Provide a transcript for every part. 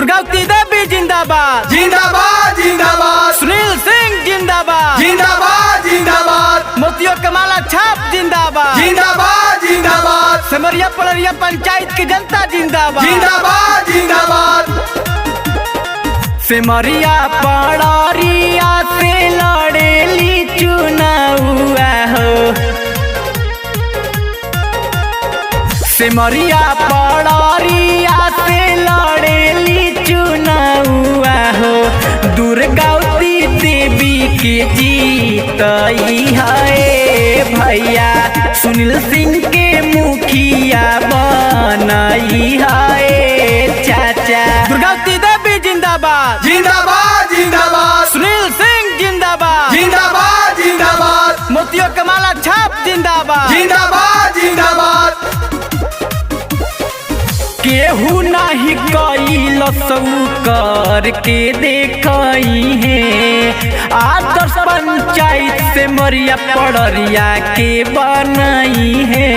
दुर्गावती देवी जिंदाबाद जिंदाबाद जिंदाबाद। सुनील सिंह जिंदाबाद जिंदाबाद जिंदाबाद। मोतियों का माला छाप जिंदाबाद जिंदाबाद जिंदाबाद। सिमरिया पड़रिया पंचायत की जनता जिंदाबाद जिंदाबाद जिंदाबाद। सिमरिया पड़रिया से लड़ेली चुनाव हो। सिमरिया पड़रिया से लड़ेली चुनाव हो। दुर्गावती देवी के जीतई है भैया, सुनील सिंह के मुखिया बनई है चाचा। दुर्गावती देवी जिंदाबाद जिंदाबाद जिंदाबाद। सुनील सिंह जिंदाबाद जिंदाबाद जिंदाबाद। मोतियों का माला छाप जिंदाबाद जिंदाबाद जिंदाबाद। केहू नहीं कैल कर के देखई है। आदर्श पंचायत से मरिया पड़रिया के बनई है।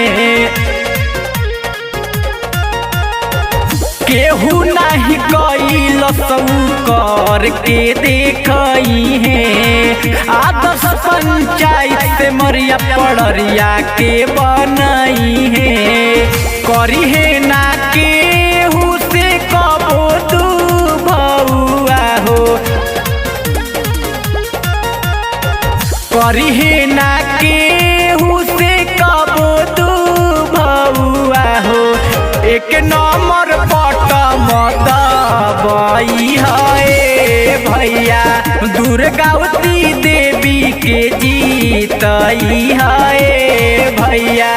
केहू नहीं कैल कर के देखई है। आदर्श पंचायत से मरिया पड़रिया के बनई है। करी है ना केहू से कबो तू भौआ हो। करी है ना केहू से कबो तू भौआ हो। एक नंबर पट मतबई है भैया, दुर्गावती देवी के जीतई है भैया।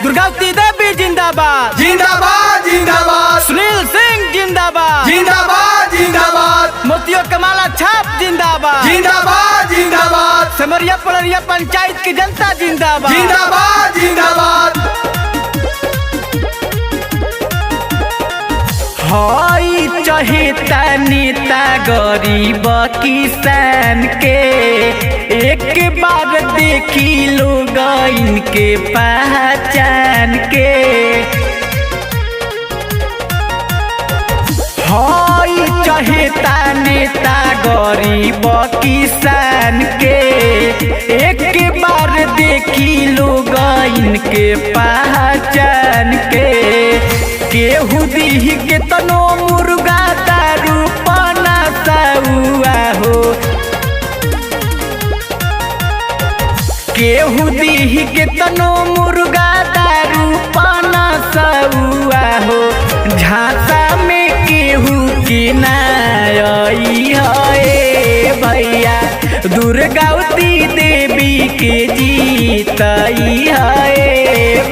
दुर्गावती देवी जिंदाबाद जिंदाबाद जिंदाबाद। सुनील सिंह जिंदाबाद जिंदाबाद जिंदाबाद। मोतियों का माला छाप जिंदाबाद जिंदाबाद जिंदाबाद। सिमरिया पड़रिया पंचायत की जनता जिंदाबाद जिंदाबाद जिंदाबाद। हाई चहेता नेता गरीब किसान के, एक बार देखी लोग इनके पहचान के। हाई चहेता नेता गरीब किसान के, एक बार देखी लोग इनके पहचान के। केहू दीह के तनो मुर्गा दारू पाना सउआ हो। केहू दीह के तनो मुर्गा दारू पाना सउआ हो। झांसा में केहू के नाई है भैया, दुर्गावती देवी के जीतई है